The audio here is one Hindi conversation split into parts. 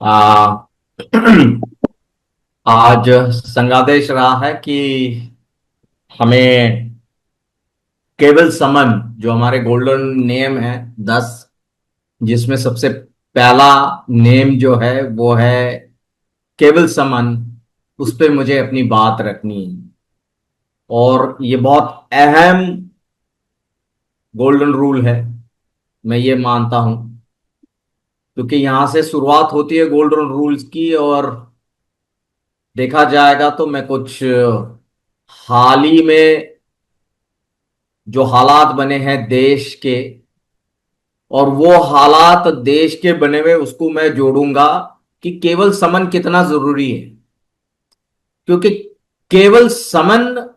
आ, आज संज्ञादेश रहा है कि हमें केवल समन जो हमारे गोल्डन नेम है 10, जिसमें सबसे पहला नेम जो है वो है केवल समन। उस पे मुझे अपनी बात रखनी है और ये बहुत अहम गोल्डन रूल है, मैं ये मानता हूं, क्योंकि यहां से शुरुआत होती है गोल्डन रूल्स की। और देखा जाएगा तो मैं कुछ हाल ही में जो हालात बने हैं देश के, और वो हालात देश के बने हुए उसको मैं जोड़ूंगा कि केवल समन कितना जरूरी है। क्योंकि केवल समन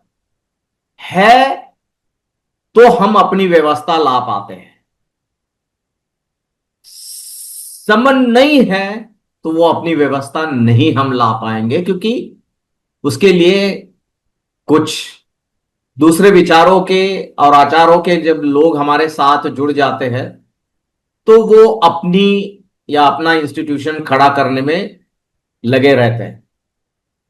है तो हम अपनी व्यवस्था ला पाते हैं। समन नहीं है तो वो अपनी व्यवस्था नहीं हम ला पाएंगे, क्योंकि उसके लिए कुछ दूसरे विचारों के और आचारों के जब लोग हमारे साथ जुड़ जाते हैं तो वो अपनी या अपना इंस्टीट्यूशन खड़ा करने में लगे रहते हैं।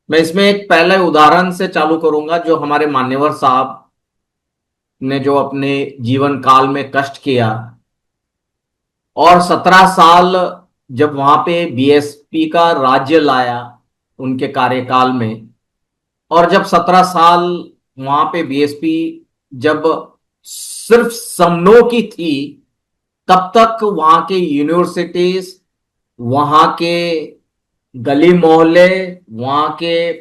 मैं इसमें एक पहले उदाहरण से चालू करूंगा, जो हमारे मान्यवर साहब ने जो अपने जीवन काल में कष्ट किया और 17 साल जब वहां पे बीएसपी का राज्य लाया उनके कार्यकाल में। और जब 17 साल वहां पे बीएसपी जब सिर्फ समनों की थी, तब तक वहां के यूनिवर्सिटीज, वहां के गली मोहल्ले, वहां के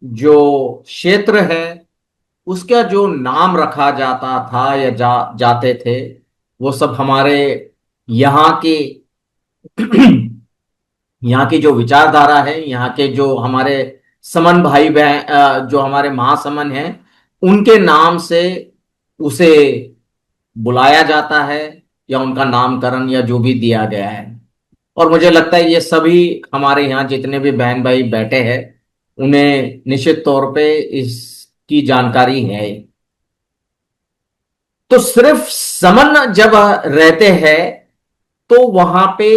जो क्षेत्र है उसका जो नाम रखा जाता था या जाते थे, वो सब हमारे यहाँ के यहाँ की जो विचारधारा है, यहाँ के जो हमारे समन भाई बहन, जो हमारे महासमन हैं, उनके नाम से उसे बुलाया जाता है या उनका नामकरण या जो भी दिया गया है। और मुझे लगता है ये सभी हमारे यहाँ जितने भी बहन भाई बैठे हैं उन्हें निश्चित तौर पे इसकी जानकारी है। तो सिर्फ समन जब रहते हैं तो वहां पे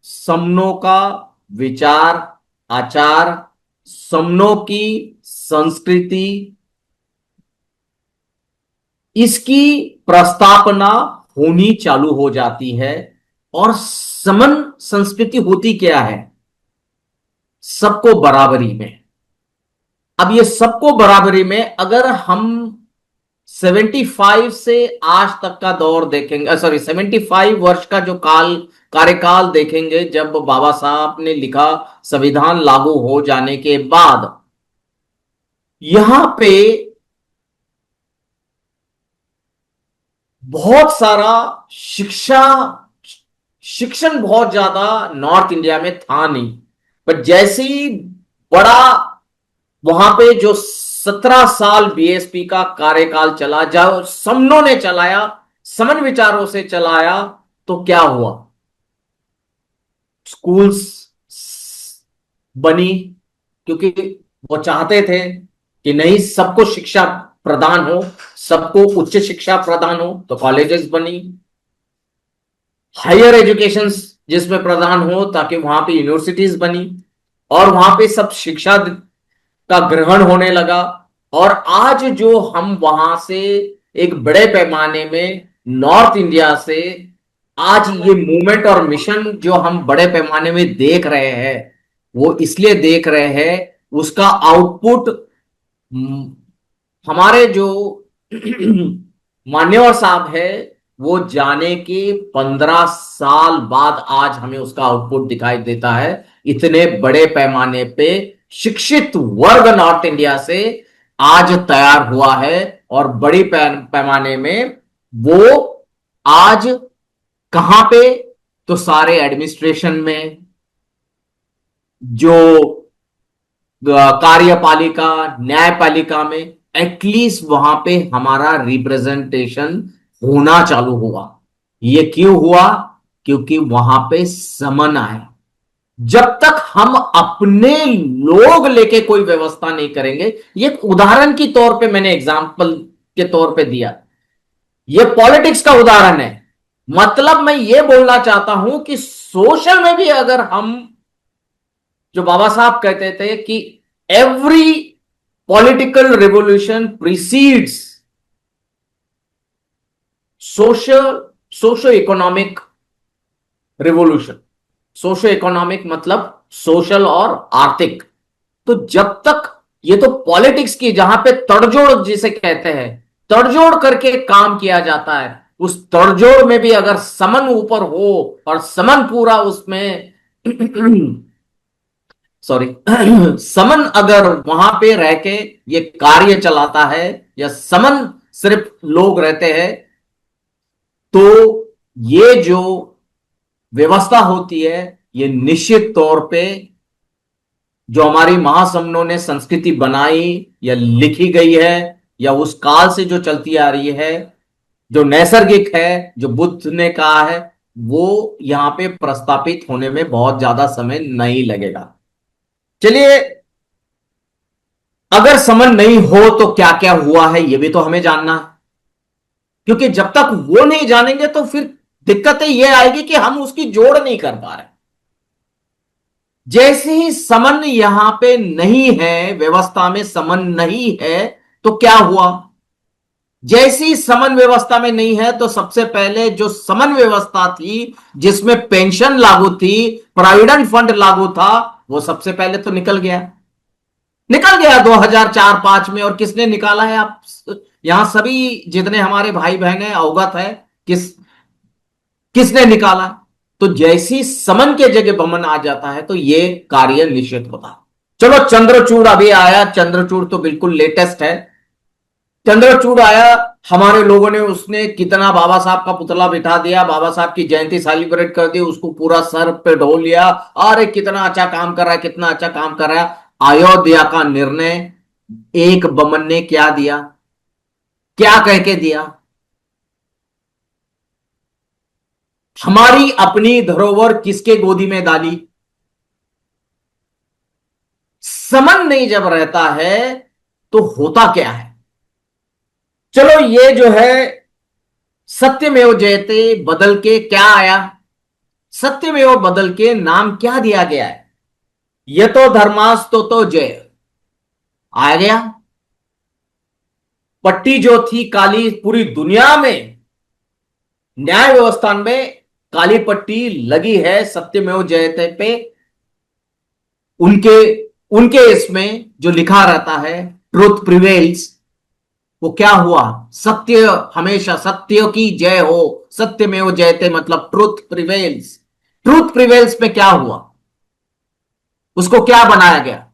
समनों का विचार, आचार, समनों की संस्कृति, इसकी प्रस्तावना होनी चालू हो जाती है। और समन संस्कृति होती क्या है? सबको बराबरी में। अब ये सबको बराबरी में अगर हम 75 से आज तक का दौर देखेंगे, सॉरी 75 वर्ष का जो कार्यकाल देखेंगे, जब बाबा साहब ने लिखा संविधान लागू हो जाने के बाद, यहां पे बहुत सारा शिक्षा शिक्षण बहुत ज्यादा नॉर्थ इंडिया में था नहीं। पर जैसे ही बड़ा वहां पे जो 17 साल बीएसपी का कार्यकाल चला, जब समनों ने चलाया, समन विचारों से चलाया, तो क्या हुआ? स्कूल्स बनी, क्योंकि वो चाहते थे कि नहीं, सबको शिक्षा प्रदान हो, सबको उच्च शिक्षा प्रदान हो, तो कॉलेजेस बनी। हायर एजुकेशन जिसमें प्रदान हो, ताकि वहां पे यूनिवर्सिटीज बनी और वहां पे सब शिक्षा का ग्रहण होने लगा। और आज जो हम वहां से एक बड़े पैमाने में नॉर्थ इंडिया से आज ये मूवमेंट और मिशन जो हम बड़े पैमाने में देख रहे हैं, वो इसलिए देख रहे हैं, उसका आउटपुट हमारे जो मान्यवर साहब है वो जाने के 15 साल बाद आज हमें उसका आउटपुट दिखाई देता है। इतने बड़े पैमाने पे शिक्षित वर्ग नॉर्थ इंडिया से आज तैयार हुआ है, और बड़ी पैमाने में वो आज कहां पे? तो सारे एडमिनिस्ट्रेशन में, जो कार्यपालिका, न्यायपालिका में, एटलीस्ट वहां पे हमारा रिप्रेजेंटेशन होना चालू हुआ। ये क्यों हुआ? क्योंकि वहां पे समन आया। जब तक हम अपने लोग लेके कोई व्यवस्था नहीं करेंगे, ये एक उदाहरण के तौर पे मैंने एग्जाम्पल के तौर पे दिया, ये पॉलिटिक्स का उदाहरण है। मतलब मैं ये बोलना चाहता हूं कि सोशल में भी अगर हम जो बाबा साहब कहते थे कि every political revolution precedes social socio economic revolution. Socio economic मतलब सोशल और आर्थिक। तो जब तक ये तो पॉलिटिक्स की जहां पे तड़जोड़ जिसे कहते हैं, तड़जोड़ करके काम किया जाता है, उस तड़जोड़ में भी अगर समन ऊपर हो और समन पूरा उसमें सॉरी समन अगर वहां पे रह के ये कार्य चलाता है, या समन सिर्फ लोग रहते हैं, तो ये जो व्यवस्था होती है ये निश्चित तौर पे जो हमारी महासमनों ने संस्कृति बनाई या लिखी गई है, या उस काल से जो चलती आ रही है, जो नैसर्गिक है, जो बुद्ध ने कहा है, वो यहां पे प्रस्तापित होने में बहुत ज्यादा समय नहीं लगेगा। चलिए, अगर समन नहीं हो तो क्या क्या हुआ है ये भी तो हमें जानना है, क्योंकि जब तक वो नहीं जानेंगे तो फिर दिक्कतें ये आएगी कि हम उसकी जोड़ नहीं कर पा रहे। जैसे ही समन यहां पे नहीं है, व्यवस्था में समन नहीं है, तो क्या हुआ? जैसी समन व्यवस्था में नहीं है तो सबसे पहले जो समन व्यवस्था थी जिसमें पेंशन लागू थी, प्रोविडेंट फंड लागू था, वो सबसे पहले तो निकल गया। निकल गया 2004-5 में। और किसने निकाला है? आप यहां सभी जितने हमारे भाई बहन हैं अवगत है किसने निकाला। तो जैसी समन के जगह बमन आ जाता है तो ये कार्य निश्चित होता है। चलो, चंद्रचूड़ अभी आया। चंद्रचूड़ तो बिल्कुल लेटेस्ट है। चंद्रचूड़ आया, हमारे लोगों ने उसने कितना बाबा साहब का पुतला बिठा दिया, बाबा साहब की जयंती सेलिब्रेट कर दी, उसको पूरा सर पे ढो लिया। अरे कितना अच्छा काम कर रहा है, कितना अच्छा काम कर रहा है। अयोध्या का निर्णय एक बमन ने क्या दिया, क्या कह के दिया? हमारी अपनी धरोहर किसके गोदी में डाली? समन नहीं जब रहता है तो होता क्या है? चलो, ये जो है सत्यमेव जयते बदल के क्या आया? सत्यमेव बदल के नाम क्या दिया गया है? ये तो धर्मास्तु तो जय आ गया। पट्टी जो थी काली, पूरी दुनिया में न्याय व्यवस्था में काली पट्टी लगी है सत्यमेव जयते पे। उनके उनके इसमें जो लिखा रहता है ट्रुथ प्रिवेल्स, वो क्या हुआ? सत्य हमेशा, सत्य की जय हो, सत्यमेव जयते मतलब ट्रुथ प्रिवेल्स। ट्रुथ प्रिवेल्स में क्या हुआ? उसको क्या बनाया गया?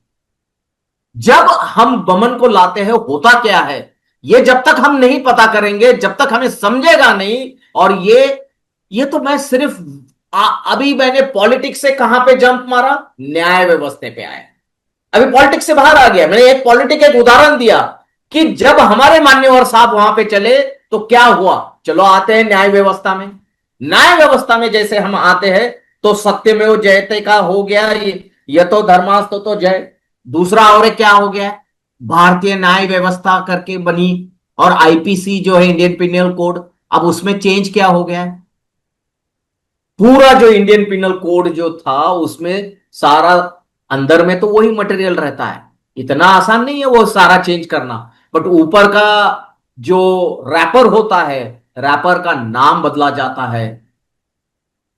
जब हम बमन को लाते हैं होता क्या है, ये जब तक हम नहीं पता करेंगे, जब तक हमें समझेगा नहीं। और ये तो मैं सिर्फ अभी मैंने पॉलिटिक्स से कहां पे जंप मारा? न्याय व्यवस्था पे आया। अभी पॉलिटिक्स से बाहर आ गया। मैंने एक पॉलिटिक एक उदाहरण दिया कि जब हमारे मान्यवर साहब वहां पे चले तो क्या हुआ। चलो, आते हैं न्याय व्यवस्था में। न्याय व्यवस्था में जैसे हम आते हैं तो सत्यमेव जयते का हो गया, ये तो धर्मास्तु तो जय। दूसरा और क्या हो गया? भारतीय न्याय व्यवस्था करके बनी, और आईपीसी जो है इंडियन पिनल कोड, अब उसमें चेंज क्या हो गया है? पूरा जो इंडियन पिनल कोड जो था उसमें सारा अंदर में तो वही मटेरियल रहता है। इतना आसान नहीं है वो सारा चेंज करना, बट ऊपर का जो रैपर होता है, रैपर का नाम बदला जाता है।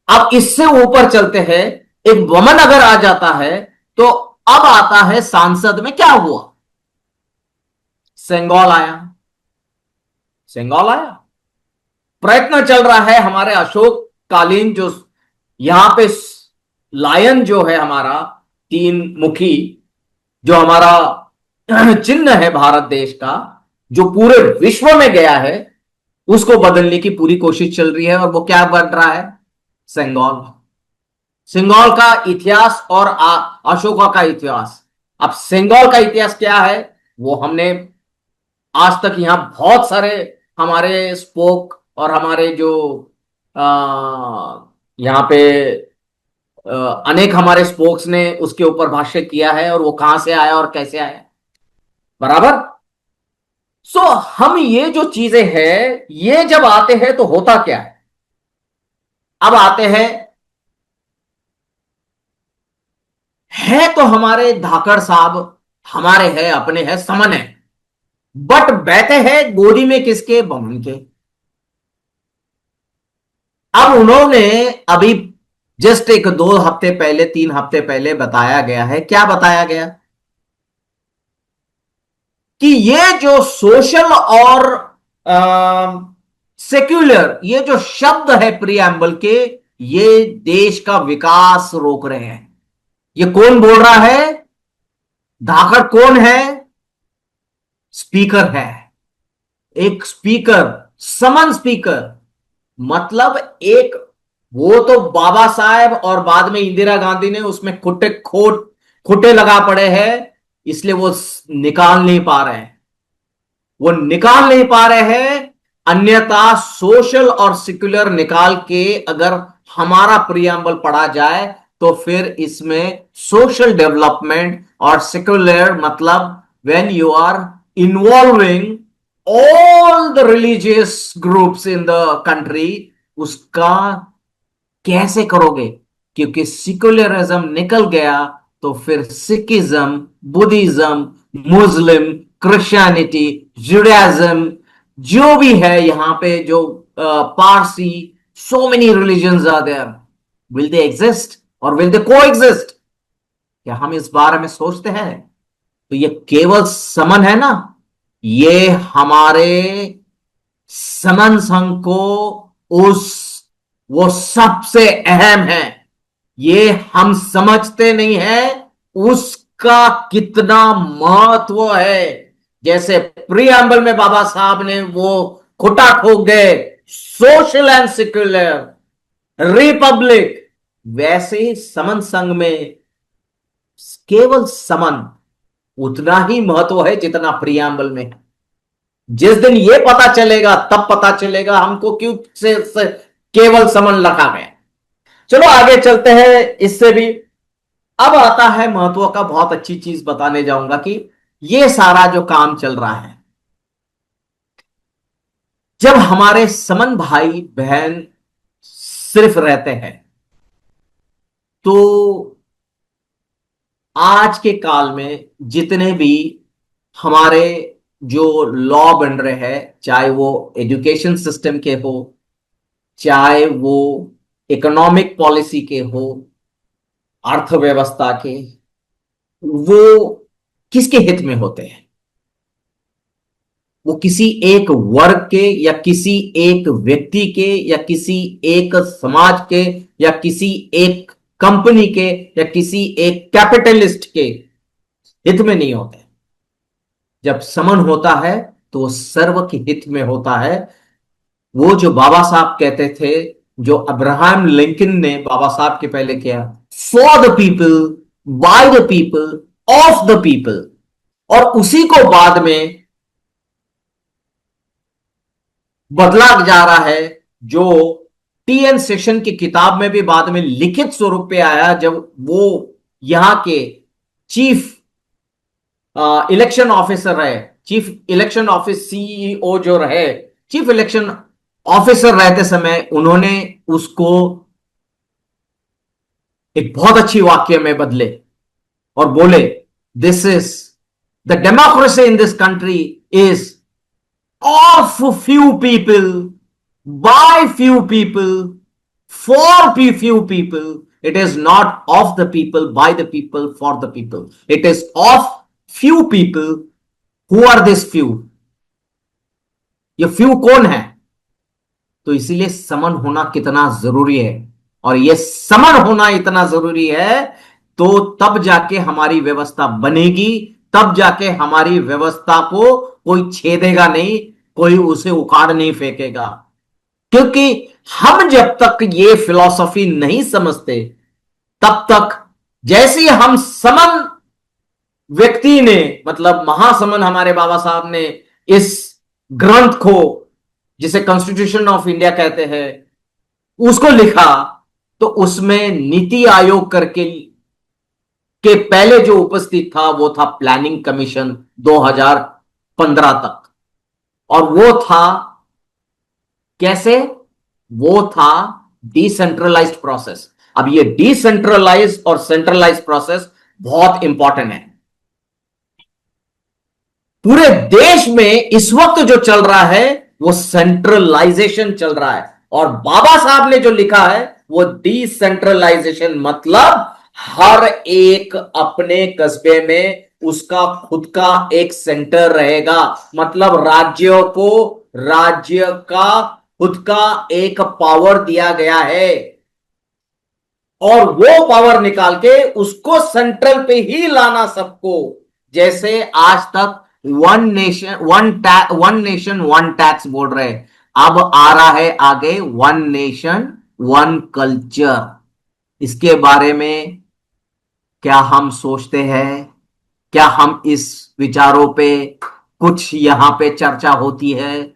अब इससे ऊपर चलते हैं, एक वमन अगर आ जाता है तो अब आता है सांसद में क्या हुआ? सेंगोल आया। सेंगोल आया। प्रयत्न चल रहा है हमारे अशोक कालीन जो यहां पे लायन जो है हमारा तीन मुखी, जो हमारा चिन्ह है भारत देश का, जो पूरे विश्व में गया है, उसको बदलने की पूरी कोशिश चल रही है। और वो क्या बन रहा है? सेंगोल। सिंगौल का इतिहास और अशोका का इतिहास। अब सिंगौल का इतिहास क्या है वो हमने आज तक यहां बहुत सारे हमारे स्पोक और हमारे जो यहां पे अनेक हमारे स्पोक्स ने उसके ऊपर भाष्य किया है, और वो कहां से आया और कैसे आया। बराबर। सो हम ये जो चीजें हैं ये जब आते हैं तो होता क्या है? अब आते हैं है तो हमारे धाकड़ साहब, हमारे हैं, अपने हैं, समन है, बट बैठे हैं गोदी में किसके? बमन के। अब उन्होंने अभी जस्ट एक 2 हफ्ते पहले, 3 हफ्ते पहले बताया गया है, क्या बताया गया? कि ये जो सोशल और सेक्युलर, ये जो शब्द है प्रीएम्बल के, ये देश का विकास रोक रहे हैं। ये कौन बोल रहा है? धाकड़ कौन है? स्पीकर है, एक स्पीकर, समन स्पीकर। मतलब एक, वो तो बाबा साहेब और बाद में इंदिरा गांधी ने उसमें खुटे लगा पड़े हैं, इसलिए वो निकाल नहीं पा रहे हैं, वो निकाल नहीं पा रहे हैं। अन्यथा सोशल और सेक्युलर निकाल के अगर हमारा प्रियम्बल पढ़ा जाए तो फिर इसमें सोशल डेवलपमेंट और सेक्युलर, मतलब when you are involving all the religious groups in the country, उसका कैसे करोगे? क्योंकि सेक्युलरिज्म निकल गया तो फिर Sikhism, Buddhism, Muslim, Christianity, Judaism, जो भी है यहां पे, जो Parsi, so many religions are there, will they exist और विल दे को एग्जिस्ट? क्या हम इस बारे में सोचते हैं? तो ये केवल समन है ना, ये हमारे समन संघ को उस, वो सबसे अहम है, ये हम समझते नहीं है उसका कितना महत्व है। जैसे प्रीएम्बल में बाबा साहब ने वो खुटा ठोक गए, सोशल एंड सेक्युलर रिपब्लिक, वैसे ही समन संघ में केवल समन उतना ही महत्व है जितना प्रीएम्बल में। जिस दिन ये पता चलेगा तब पता चलेगा हमको क्यों से केवल समन रखा गया। चलो आगे चलते हैं इससे भी। अब आता है महत्व का, बहुत अच्छी चीज बताने जाऊंगा कि ये सारा जो काम चल रहा है, जब हमारे समन भाई बहन सिर्फ रहते हैं, तो आज के काल में जितने भी हमारे जो लॉ बन रहे हैं, चाहे वो एजुकेशन सिस्टम के हो, चाहे वो इकोनॉमिक पॉलिसी के हो, अर्थव्यवस्था के, वो किसके हित में होते हैं? वो किसी एक वर्ग के, या किसी एक व्यक्ति के, या किसी एक समाज के, या किसी एक कंपनी के, या किसी एक कैपिटलिस्ट के हित में नहीं होते। जब समन होता है तो वो सर्व के हित में होता है। वो जो बाबा साहब कहते थे, जो अब्राहम लिंकन ने बाबा साहब के पहले किया, for the people, by the people, of the people, और उसी को बाद में बदला जा रहा है, जो टीएन सेशन की किताब में भी बाद में लिखित स्वरूप पे आया, जब वो यहां के चीफ इलेक्शन ऑफिसर रहे, चीफ इलेक्शन ऑफिस सीईओ जो रहे, चीफ इलेक्शन ऑफिसर रहते समय, उन्होंने उसको एक बहुत अच्छी वाक्य में बदले और बोले, this is the democracy in this country is of few people, by few people, for few people. It is not of the people, by the people, for the people. It is of few people. Who are these few? ये few कौन है? तो इसीलिए समन होना कितना जरूरी है, और ये समन होना इतना जरूरी है, तो तब जाके हमारी व्यवस्था बनेगी, तब जाके हमारी व्यवस्था को कोई छेदेगा नहीं, कोई उसे उखाड़ नहीं फेंकेगा। क्योंकि हम जब तक ये फिलॉसफी नहीं समझते, तब तक, जैसे ही हम समन व्यक्ति ने, मतलब महासमन हमारे बाबा साहब ने इस ग्रंथ को, जिसे कॉन्स्टिट्यूशन ऑफ इंडिया कहते हैं, उसको लिखा, तो उसमें नीति आयोग करके के पहले जो उपस्थित था वो था प्लानिंग कमीशन 2015 तक। और वो था कैसे? वो था डिसेंट्रलाइज्ड प्रोसेस। अब ये डिसेंट्रलाइज्ड और सेंट्रलाइज्ड प्रोसेस बहुत इंपॉर्टेंट है। पूरे देश में इस वक्त जो चल रहा है वो सेंट्रलाइजेशन चल रहा है, और बाबा साहब ने जो लिखा है वो डिसेंट्रलाइजेशन, मतलब हर एक अपने कस्बे में उसका खुद का एक सेंटर रहेगा। मतलब राज्यों को राज्य का खुद का एक पावर दिया गया है, और वो पावर निकाल के उसको सेंट्रल पे ही लाना सबको। जैसे आज तक वन नेशन वन टैक्स बोल रहे, अब आ रहा है आगे वन नेशन वन कल्चर। इसके बारे में क्या हम सोचते हैं? क्या हम इस विचारों पे कुछ यहां पे चर्चा होती है?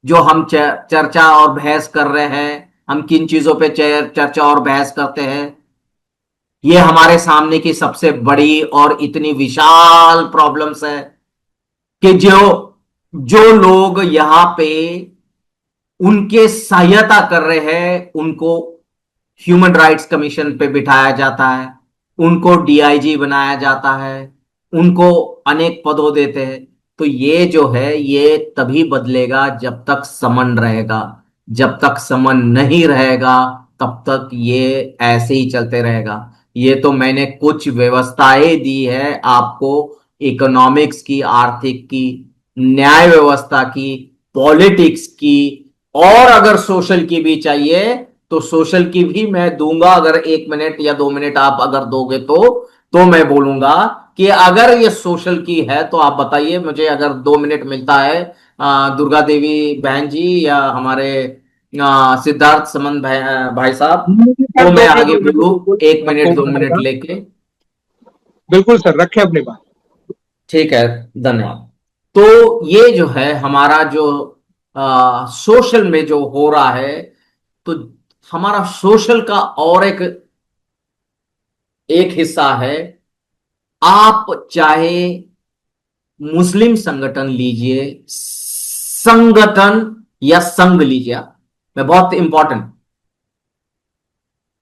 जो हम चर्चा और बहस कर रहे हैं, हम किन चीजों पे चर्चा और बहस करते हैं? ये हमारे सामने की सबसे बड़ी और इतनी विशाल प्रॉब्लम्स है कि जो जो लोग यहां पे उनके सहायता कर रहे हैं उनको ह्यूमन राइट्स कमीशन पे बिठाया जाता है, उनको डीआईजी बनाया जाता है, उनको अनेक पदों देते हैं। तो ये जो है ये तभी बदलेगा जब तक समन रहेगा। जब तक समन नहीं रहेगा तब तक ये ऐसे ही चलते रहेगा। ये तो मैंने कुछ व्यवस्थाएं दी है आपको, इकोनॉमिक्स की, आर्थिक की, न्याय व्यवस्था की, पॉलिटिक्स की, और अगर सोशल की भी चाहिए तो सोशल की भी मैं दूंगा। अगर 1 मिनट या 2 मिनट आप अगर दोगे तो मैं बोलूंगा कि अगर ये सोशल की है तो आप बताइए मुझे, अगर 2 मिनट मिलता है दुर्गा देवी बहन जी या हमारे सिद्धार्थ समन भाई साहब, सर तो दो मैं मिनट आगे दो मिनट बोलूं। बिल्कुल 1 मिनट आपको 2 मिनट मिलेगा। लेके। बिल्कुल सर, रखें अपनी बात। ठीक है, धन्यवाद। तो ये जो है हमारा जो सोशल में जो हो रहा है, तो हमारा सोशल का और एक एक हिस्सा है। आप चाहे मुस्लिम संगठन लीजिए, संगठन या संघ लीजिए, मैं बहुत इंपॉर्टेंट,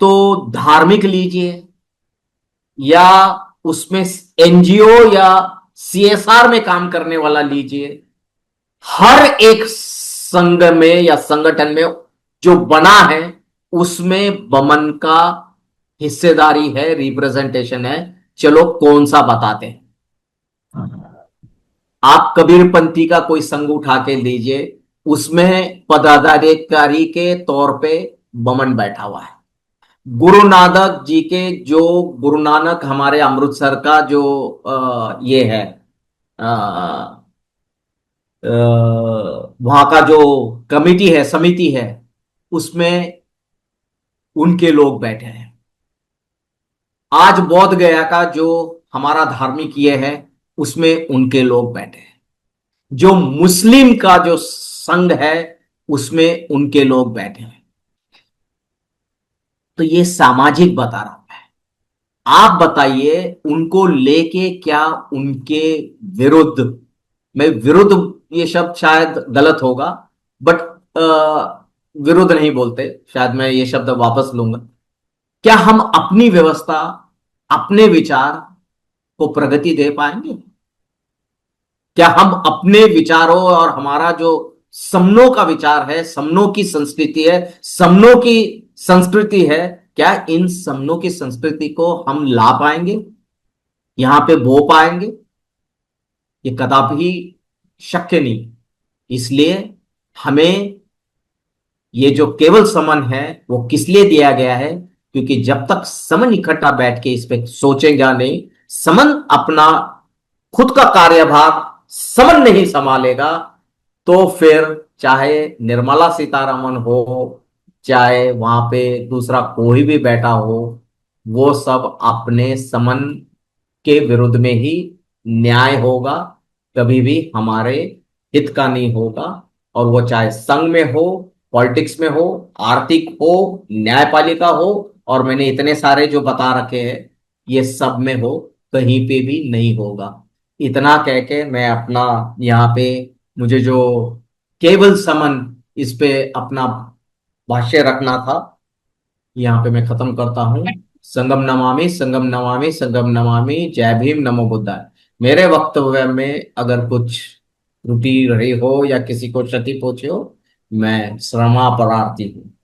तो धार्मिक लीजिए या उसमें एनजीओ या सीएसआर में काम करने वाला लीजिए, हर एक संघ में या संगठन में जो बना है उसमें बमन का हिस्सेदारी है, रिप्रेजेंटेशन है। चलो कौन सा बताते हैं। आप कबीरपंथी का कोई संघ उठा के लीजिए, उसमें पदाधिकारी के तौर पे बमन बैठा हुआ है। गुरु नानक जी के जो गुरु नानक हमारे अमृतसर का जो ये है, वहां का जो कमिटी है, समिति है, उसमें उनके लोग बैठे हैं। आज बोध गया का जो हमारा धार्मिक ये है उसमें उनके लोग बैठे हैं। जो मुस्लिम का जो संघ है उसमें उनके लोग बैठे हैं। तो ये सामाजिक बता रहा हूं मैं। आप बताइए उनको लेके क्या उनके विरुद्ध, मैं विरुद्ध ये शब्द शायद गलत होगा, बट विरुद्ध नहीं बोलते, शायद मैं ये शब्द वापस लूंगा। क्या हम अपनी व्यवस्था, अपने विचार को प्रगति दे पाएंगे? क्या हम अपने विचारों और हमारा जो समनों का विचार है, समनों की संस्कृति है, समनों की संस्कृति है, क्या इन समनों की संस्कृति को हम ला पाएंगे, यहां पे बो पाएंगे? ये कदापि शक्य नहीं। इसलिए हमें ये जो केवल समन है वो किस लिए दिया गया है? क्योंकि जब तक समन इकट्ठा बैठ के इस पे सोचेगा नहीं, समन अपना खुद का कार्यभार समन नहीं संभालेगा, तो फिर चाहे निर्मला सीतारमन हो, चाहे वहां पे दूसरा कोई भी बैठा हो, वो सब अपने समन के विरुद्ध में ही न्याय होगा, कभी भी हमारे हित का नहीं होगा। और वो चाहे संघ में हो, पॉलिटिक्स में हो, आर्थिक हो, न्यायपालिका हो, और मैंने इतने सारे जो बता रखे हैं ये सब में हो, कहीं पे भी नहीं होगा। इतना कह के मैं अपना यहाँ पे, मुझे जो केवल समन इस पे अपना भाष्य रखना था, यहाँ पे मैं खत्म करता हूँ। संगम नमामि संगम नमामि संगम नमामि, जय भीम नमो बुद्धाय। मेरे वक्तव्य में अगर कुछ त्रुटि रही हो या किसी को क्षति पहुंची हो, मैं क्षमा प्रार्थी हूँ।